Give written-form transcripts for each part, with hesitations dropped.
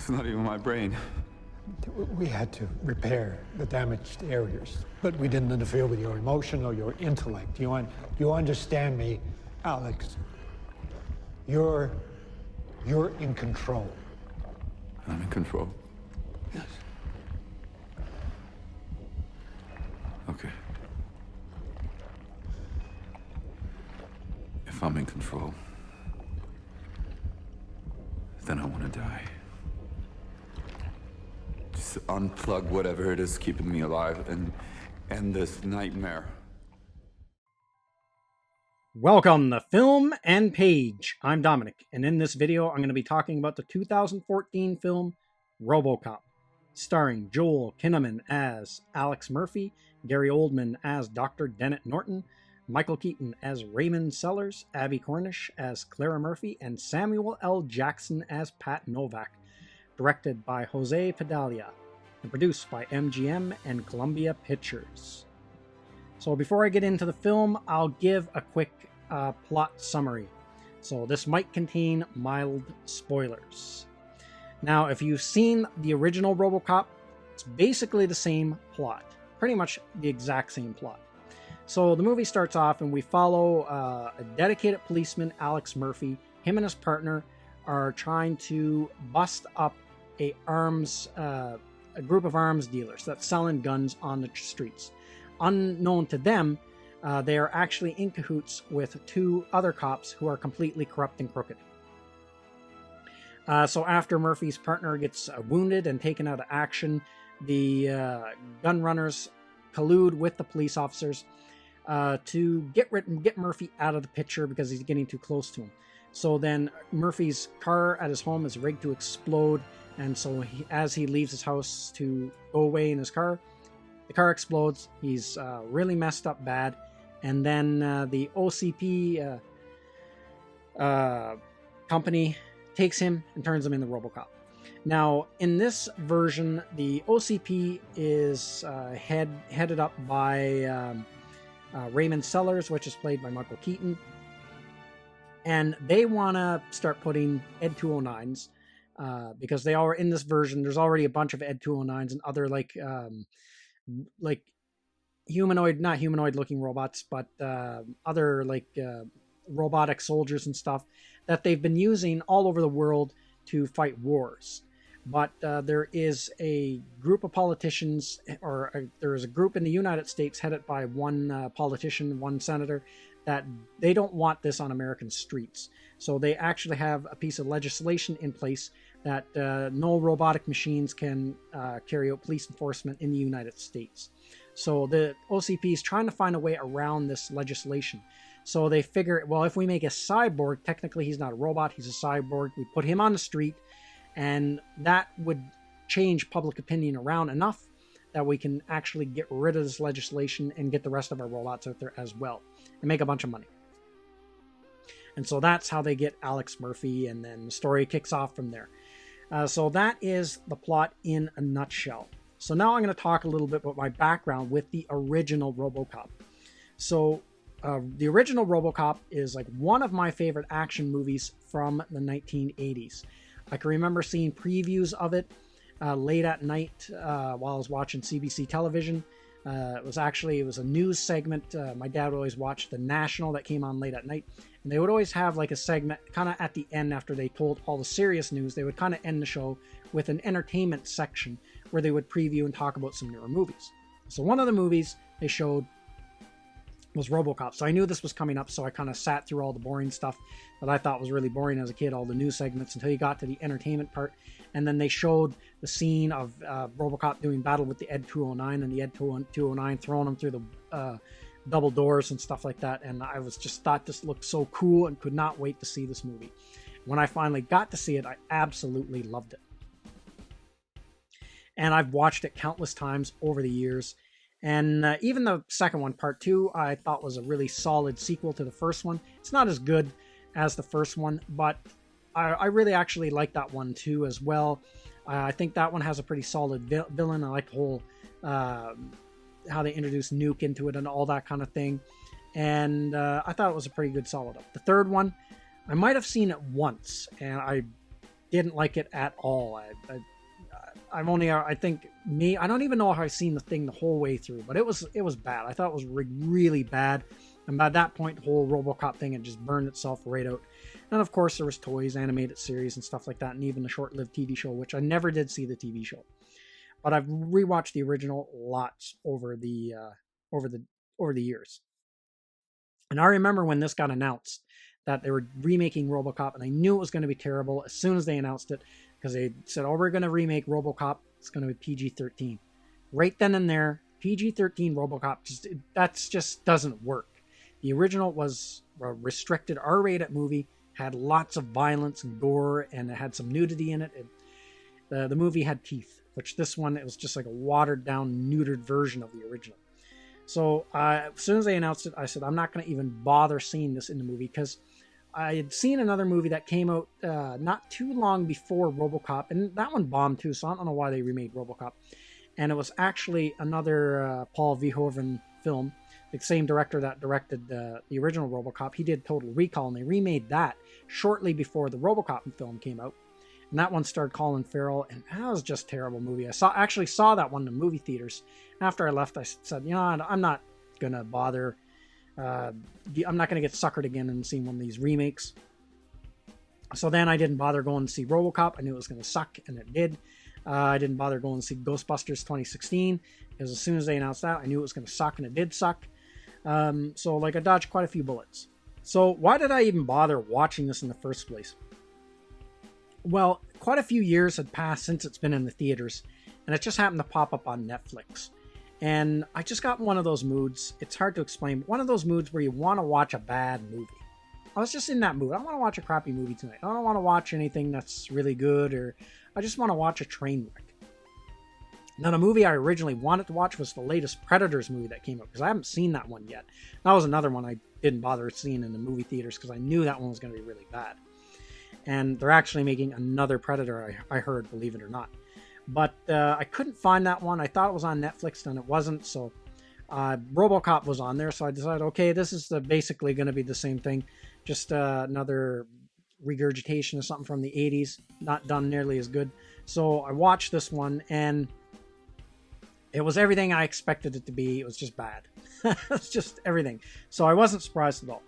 It's not even my brain. We had to repair the damaged areas, but we didn't interfere with your emotion or your intellect. You understand me, Alex? You're in control. I'm in control. Yes. Okay. If I'm in control, then I want to die. Just unplug whatever it is keeping me alive and end this nightmare. Welcome to Film and Page. I'm Dominic, and in this video I'm going to be talking about the 2014 film Robocop, starring Joel Kinnaman as Alex Murphy, Gary Oldman as Dr. Dennett Norton, Michael Keaton as Raymond Sellers, Abby Cornish as Clara Murphy, and Samuel L. Jackson as Pat Novak. Directed by Jose Padilla, and produced by MGM and Columbia Pictures. So before I get into the film, I'll give a quick plot summary. So this might contain mild spoilers. Now, if you've seen the original Robocop, it's basically the same plot. Pretty much the exact same plot. So the movie starts off and we follow a dedicated policeman, Alex Murphy. Him and his partner are trying to bust up a group of arms dealers that's selling guns on the streets. Unknown to them, they are actually in cahoots with two other cops who are completely corrupt and crooked. So after Murphy's partner gets wounded and taken out of action, the gun runners collude with the police officers to get Murphy out of the picture because he's getting too close to him. So then Murphy's car at his home is rigged to explode, and so as he leaves his house to go away in his car, the car explodes. He's really messed up bad. And then the OCP company takes him and turns him into Robocop. Now, in this version, the OCP is headed up by Raymond Sellers, which is played by Michael Keaton. And they want to start putting Ed 209s because they are in this version. There's already a bunch of Ed 209s and other like not humanoid looking robots, but other robotic soldiers and stuff that they've been using all over the world to fight wars. But there is a group of politicians, there is a group in the United States headed by one politician, one senator, that they don't want this on American streets. So they actually have a piece of legislation in place that no robotic machines can carry out police enforcement in the United States. So the OCP is trying to find a way around this legislation. So they figure, well, if we make a cyborg, technically he's not a robot, he's a cyborg. We put him on the street, and that would change public opinion around enough that we can actually get rid of this legislation and get the rest of our robots out there as well and make a bunch of money. And so that's how they get Alex Murphy, and then the story kicks off from there. So that is the plot in a nutshell. So now I'm going to talk a little bit about my background with the original Robocop. So the original Robocop is like one of my favorite action movies from the 1980s. I can remember seeing previews of it late at night while I was watching CBC television. It was a news segment. My dad would always watch The National that came on late at night. And they would always have like a segment kind of at the end after they told all the serious news. They would kind of end the show with an entertainment section where they would preview and talk about some newer movies. So one of the movies they showed was Robocop. So I knew this was coming up, so I kind of sat through all the boring stuff that I thought was really boring as a kid, all the news segments, until you got to the entertainment part. And then they showed the scene of Robocop doing battle with the Ed 209 and the Ed 209 throwing him through the double doors and stuff like that. And I thought this looked so cool and could not wait to see this movie. When I finally got to see it, I absolutely loved it. And I've watched it countless times over the years. And even the second one, part 2, I thought was a really solid sequel to the first one. It's not as good as the first one, but I really actually like that one too as well. I think that one has a pretty solid villain. I like the whole how they introduced Nuke into it and all that kind of thing. And I thought it was a pretty good solid up. The third one, I might have seen it once, and I didn't like it at all. I'm only, I think I don't even know if I've seen the thing the whole way through, but it was bad. I thought it was really bad. And by that point, the whole Robocop thing had just burned itself right out. And of course, there was toys, animated series, and stuff like that, and even a short-lived TV show, which I never did see the TV show. But I've rewatched the original lots over the years. And I remember when this got announced that they were remaking Robocop, and I knew it was going to be terrible as soon as they announced it, because they said, "Oh, we're going to remake Robocop. It's going to be PG-13." Right then and there, PG-13 Robocop just doesn't work. The original was a restricted R-rated movie, had lots of violence and gore, and it had some nudity in it. The movie had teeth, which this one, it was just like a watered-down, neutered version of the original. So as soon as they announced it, I said, I'm not going to even bother seeing this in the movie, because I had seen another movie that came out not too long before Robocop, and that one bombed too, so I don't know why they remade Robocop. And it was actually another Paul Verhoeven film, the same director that directed the original Robocop. He did Total Recall, and they remade that shortly before the Robocop film came out. And that one starred Colin Farrell, and that was just a terrible movie. I actually saw that one in the movie theaters. After I left, I said, I'm not going to bother. I'm not going to get suckered again and seeing one of these remakes. So then I didn't bother going to see Robocop. I knew it was going to suck, and it did. I didn't bother going to see Ghostbusters 2016, because as soon as they announced that, I knew it was going to suck, and it did suck. So I dodged quite a few bullets. So why did I even bother watching this in the first place? Well, quite a few years had passed since it's been in the theaters, and it just happened to pop up on Netflix. And I just got one of those moods. It's hard to explain. One of those moods where you want to watch a bad movie. I was just in that mood. I want to watch a crappy movie tonight. I don't want to watch anything that's really good, or I just want to watch a train wreck. Now, the movie I originally wanted to watch was the latest Predators movie that came out, because I haven't seen that one yet. That was another one I didn't bother seeing in the movie theaters, because I knew that one was going to be really bad. And they're actually making another Predator, I heard, believe it or not. But I couldn't find that one. I thought it was on Netflix, and it wasn't. So Robocop was on there. So I decided, okay, this is basically going to be the same thing. Just another regurgitation of something from the 80s. Not done nearly as good. So I watched this one, and it was everything I expected it to be. It was just bad. It's just everything. So I wasn't surprised at all.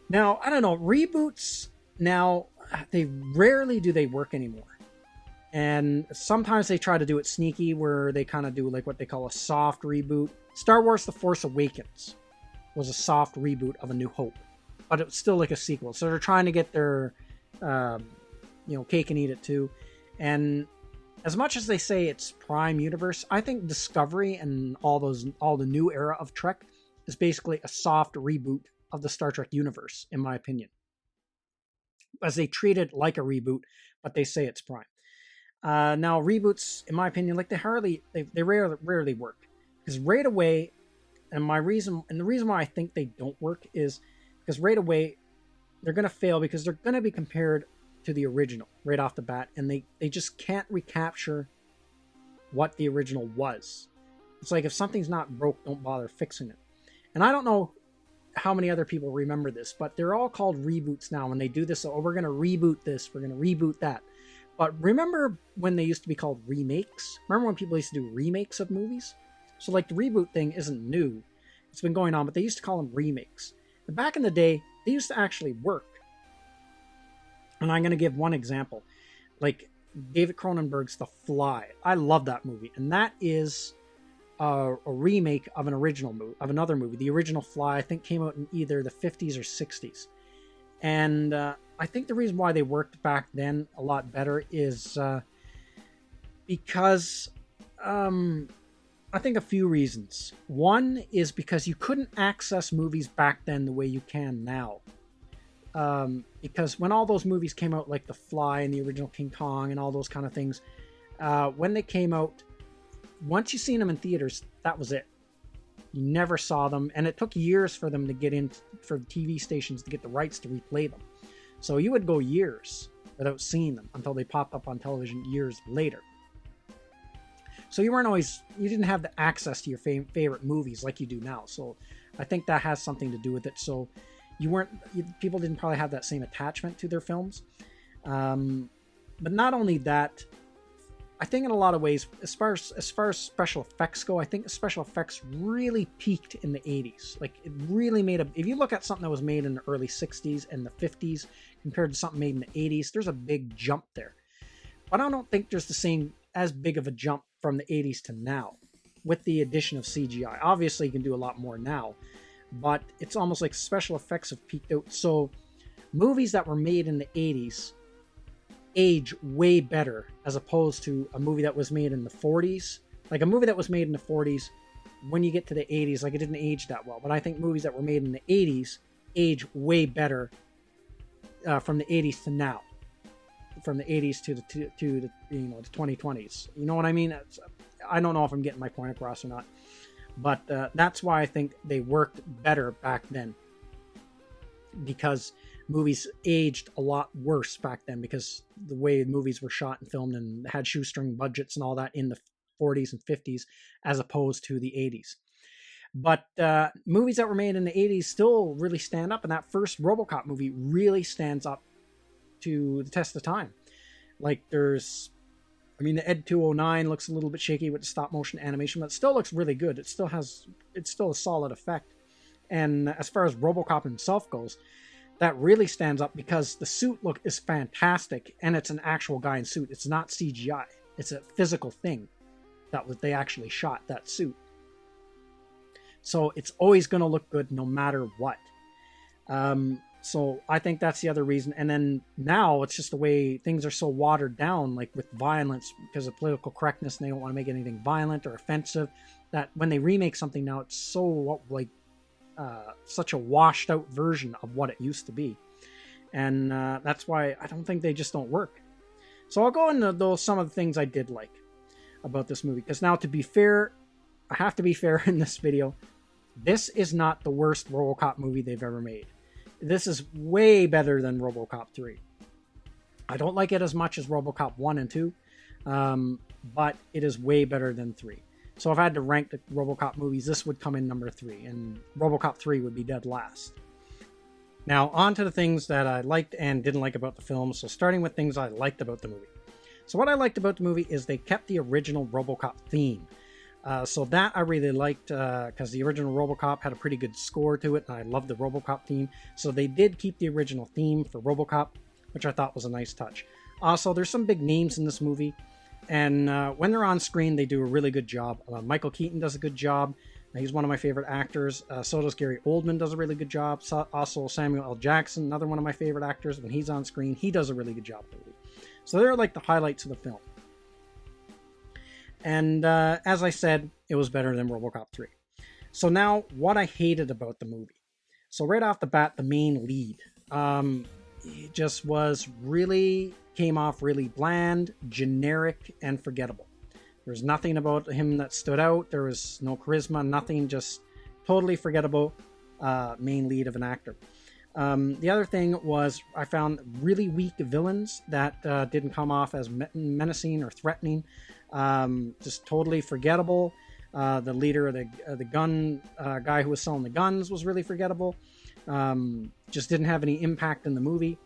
Now, I don't know. Reboots, now, they rarely do they work anymore. And sometimes they try to do it sneaky, where they kind of do like what they call a soft reboot. Star Wars The Force Awakens was a soft reboot of A New Hope, but it was still like a sequel. So they're trying to get their cake and eat it too. And as much as they say it's Prime Universe, I think Discovery and all the new era of Trek is basically a soft reboot of the Star Trek universe, in my opinion. As they treat it like a reboot, but they say it's Prime. Now, reboots, in my opinion, like they rarely work, because right away, and the reason why I think they don't work is because right away they're going to fail, because they're going to be compared to the original right off the bat, and they just can't recapture what the original was. It's like, if something's not broke, don't bother fixing it. And I don't know how many other people remember this, but they're all called reboots now when they do this. So, we're going to reboot this, we're going to reboot that. But remember when they used to be called remakes? Remember when people used to do remakes of movies? So like, the reboot thing isn't new. It's been going on, but they used to call them remakes. And back in the day, they used to actually work. And I'm going to give one example. Like David Cronenberg's The Fly. I love that movie. And that is a remake of another movie. The original Fly, I think, came out in either the 50s or 60s. And I think the reason why they worked back then a lot better is because I think a few reasons. One is because you couldn't access movies back then the way you can now. Because when all those movies came out, like The Fly and the original King Kong and all those kind of things, when they came out, once you seen them in theaters, that was it. You never saw them, and it took years for them to get in, for TV stations to get the rights to replay them. So you would go years without seeing them until they popped up on television years later. So you didn't have the access to your favorite movies like you do now. So I think that has something to do with it. So people didn't probably have that same attachment to their films. But not only that, I think in a lot of ways, as far as special effects go, I think special effects really peaked in the 80s. Like it really made if you look at something that was made in the early 60s and the 50s compared to something made in the 80s, there's a big jump there. But I don't think there's as big of a jump from the 80s to now with the addition of CGI. Obviously, you can do a lot more now, but it's almost like special effects have peaked out. So movies that were made in the 80s age way better as opposed to a movie that was made in the 40s. Like a movie that was made in the 40s, when you get to the 80s, like it didn't age that well. But I think movies that were made in the 80s age way better from the 80s to now, from the 80s to the 2020s. You know what I mean? I don't know if I'm getting my point across or not, but that's why I think they worked better back then, because movies aged a lot worse back then because the way movies were shot and filmed and had shoestring budgets and all that in the 40s and 50s as opposed to the 80s. But movies that were made in the 80s still really stand up, and that first Robocop movie really stands up to the test of time. Like the Ed 209 looks a little bit shaky with the stop motion animation, but it still looks really good. It's still a solid effect. And as far as Robocop himself goes, that really stands up because the suit look is fantastic, and it's an actual guy in suit. It's not CGI. It's a physical thing they actually shot that suit. So it's always going to look good no matter what. So I think that's the other reason. And then now it's just the way things are so watered down, like with violence because of political correctness, and they don't want to make anything violent or offensive, that when they remake something now, it's so like such a washed out version of what it used to be. And that's why I don't think they just don't work. So I'll go into some of the things I did like about this movie, because now, to be fair, I have to be fair in this video, this is not the worst Robocop movie they've ever made. This is way better than Robocop 3. I don't like it as much as Robocop 1 and 2, but it is way better than 3. So if I had to rank the Robocop movies, this would come in number 3, and Robocop 3 would be dead last. Now, on to the things that I liked and didn't like about the film. So starting with things I liked about the movie. So what I liked about the movie is they kept the original Robocop theme. So that I really liked, because the original Robocop had a pretty good score to it, and I loved the Robocop theme. So they did keep the original theme for Robocop, which I thought was a nice touch. Also, there's some big names in this movie, and when they're on screen, they do a really good job. Michael Keaton does a good job. He's one of my favorite actors. So does Gary Oldman, does a really good job. Also, Samuel L. Jackson, another one of my favorite actors. When he's on screen, he does a really good job. So they're like the highlights of the film. And as I said, it was better than Robocop 3. So now, what I hated about the movie. So right off the bat, the main lead. He just came off really bland, generic, and forgettable. There was nothing about him that stood out. There was no charisma, nothing, just totally forgettable main lead of an actor. The other thing was I found really weak villains that didn't come off as menacing or threatening. Just totally forgettable. The leader of the gun guy who was selling the guns was really forgettable. Just didn't have any impact in the movie.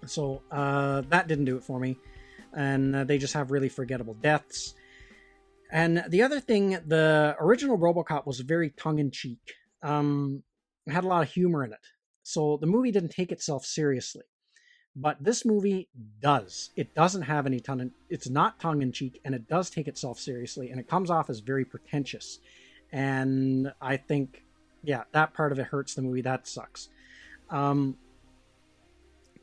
So that didn't do it for me. And they just have really forgettable deaths. And the other thing, the original Robocop was very tongue-in-cheek. It had a lot of humor in it. So the movie didn't take itself seriously. But this movie does. It doesn't have any it's not tongue-in-cheek, and it does take itself seriously, and it comes off as very pretentious. And I think, yeah, that part of it hurts the movie. That sucks. It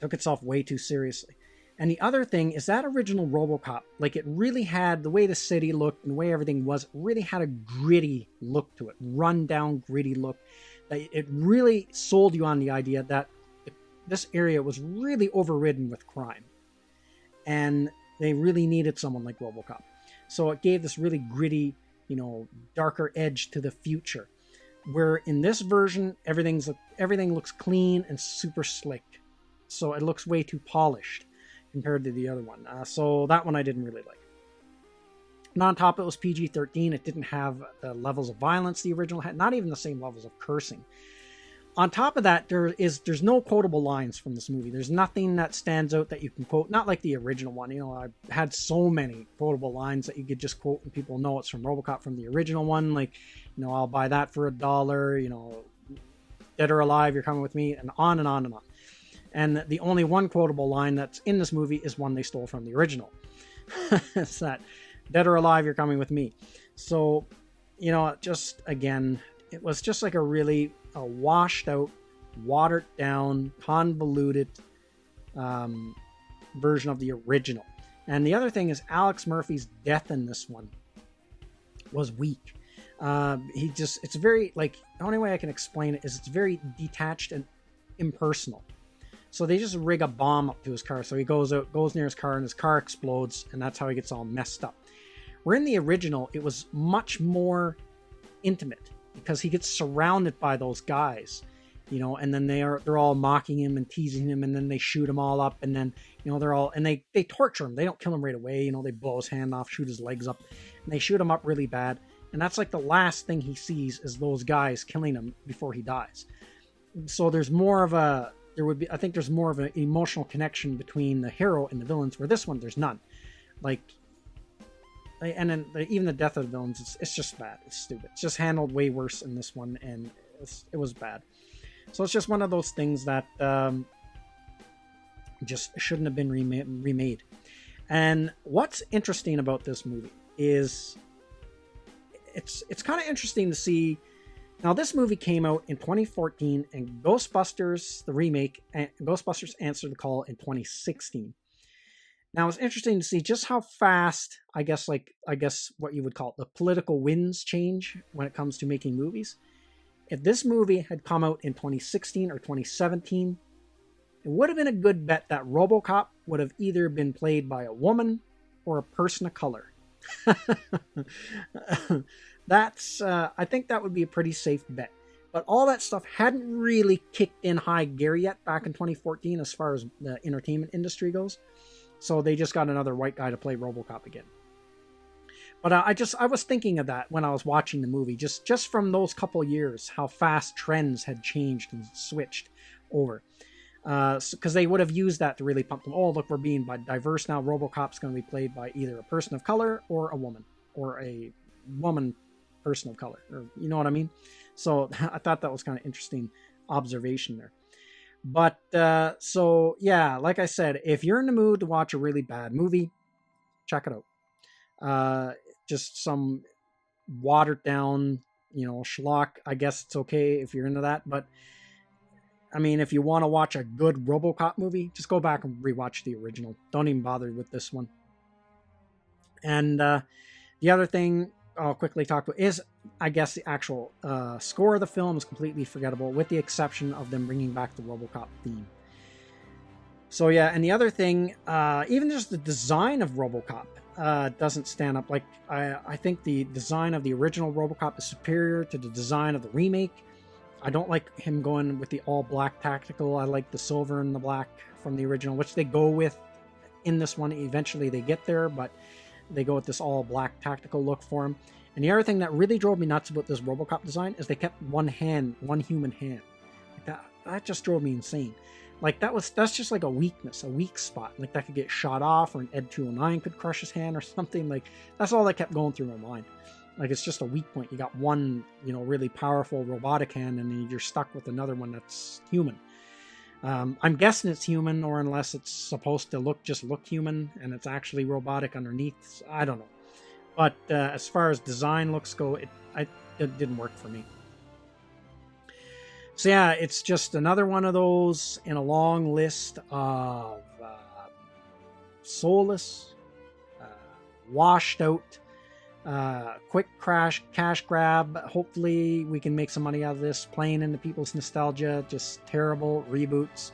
took itself way too seriously. And the other thing is that original Robocop, like, it really had, the way the city looked and the way everything was, it really had a gritty look to it. Run down, gritty look. It really sold you on the idea that this area was really overridden with crime. And they really needed someone like Robocop. So it gave this really gritty, darker edge to the future. Where in this version, everything looks clean and super slick. So it looks way too polished compared to the other one. So that one I didn't really like. And on top, it was PG-13. It didn't have the levels of violence the original had, not even the same levels of cursing. on top of that, there's no quotable lines from this movie. There's nothing that stands out that you can quote. Not like the original one. You know, I had so many quotable lines that you could just quote and people know it's from Robocop from the original one. Like, you know, I'll buy that for $1. You know, dead or alive, you're coming with me, and on and on and on. And the only one quotable line that's in this movie is one they stole from the original. It's that, dead or alive, you're coming with me. So, you know, just again, it was just like a washed out, watered down, convoluted version of the original. And the other thing is Alex Murphy's death in this one was weak. It's very, like, the only way I can explain it is it's very detached and impersonal. So they just rig a bomb up to his car. So he goes near his car, and his car explodes, and that's how he gets all messed up. Where in the original, it was much more intimate because he gets surrounded by those guys, you know, and then they're all mocking him and teasing him, and then they shoot him all up, and then, you know, they torture him. They don't kill him right away. You know, they blow his hand off, shoot his legs up, and they shoot him up really bad. And that's like the last thing he sees is those guys killing him before he dies. So there's more of an emotional connection between the hero and the villains, where this one, there's none. Like, and then even the death of the villains, it's just bad. It's stupid. It's just handled way worse in this one, and it was bad. So it's just one of those things that just shouldn't have been remade. And what's interesting about this movie is it's kind of interesting to see. Now, this movie came out in 2014, and Ghostbusters, the remake, and Ghostbusters Answer the Call in 2016. Now, it's interesting to see just how fast, I guess what you would call it, the political winds change when it comes to making movies. If this movie had come out in 2016 or 2017, it would have been a good bet that Robocop would have either been played by a woman or a person of color. I think that would be a pretty safe bet. But all that stuff hadn't really kicked in high gear yet back in 2014 as far as the entertainment industry goes. So they just got another white guy to play Robocop again. But I was thinking of that when I was watching the movie, just from those couple years, how fast trends had changed and switched over. Because they would have used that to really pump them. Oh, look, we're being diverse now. Robocop's going to be played by either a person of color or a woman, or a woman person of color, or, you know what I mean? So I thought that was kind of interesting observation there. But so yeah, like I said, if you're in the mood to watch a really bad movie, check it out. Just some watered down, you know, schlock. I guess it's okay if you're into that, but I mean, if you want to watch a good Robocop movie, just go back and rewatch the original. Don't even bother with this one. And the other thing I'll quickly talk about is, I guess, the actual score of the film is completely forgettable, with the exception of them bringing back the Robocop theme. So yeah, and the other thing, even just the design of Robocop doesn't stand up. Like, I think the design of the original Robocop is superior to the design of the remake. I don't like him going with the all-black tactical. I like the silver and the black from the original, which they go with in this one. Eventually they get there, but they go with this all-black tactical look for him. And the other thing that really drove me nuts about this Robocop design is they kept one human hand. Like that just drove me insane. Like, that's just like a weakness, a weak spot. Like, that could get shot off, or an Ed 209 could crush his hand or something. Like, that's all that kept going through my mind. Like, it's just a weak point. You got one, you know, really powerful robotic hand, and then you're stuck with another one that's human. I'm guessing it's human, or unless it's supposed to look human and it's actually robotic underneath. I don't know. But as far as design looks go, it didn't work for me. So yeah, it's just another one of those in a long list of soulless, washed out, quick cash grab. Hopefully we can make some money out of this, playing into people's nostalgia. Just terrible reboots.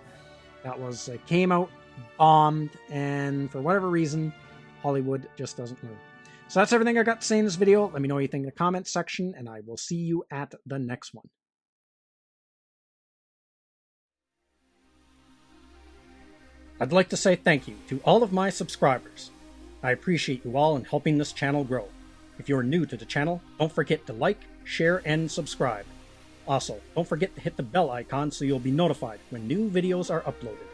That was came out, bombed, and for whatever reason, Hollywood just doesn't learn. So that's everything I got to say in this video. Let me know what you think in the comments section, and I will see you at the next one. I'd like to say thank you to all of my subscribers. I appreciate you all in helping this channel grow. If you're new to the channel, don't forget to like, share, and subscribe. Also, don't forget to hit the bell icon so you'll be notified when new videos are uploaded.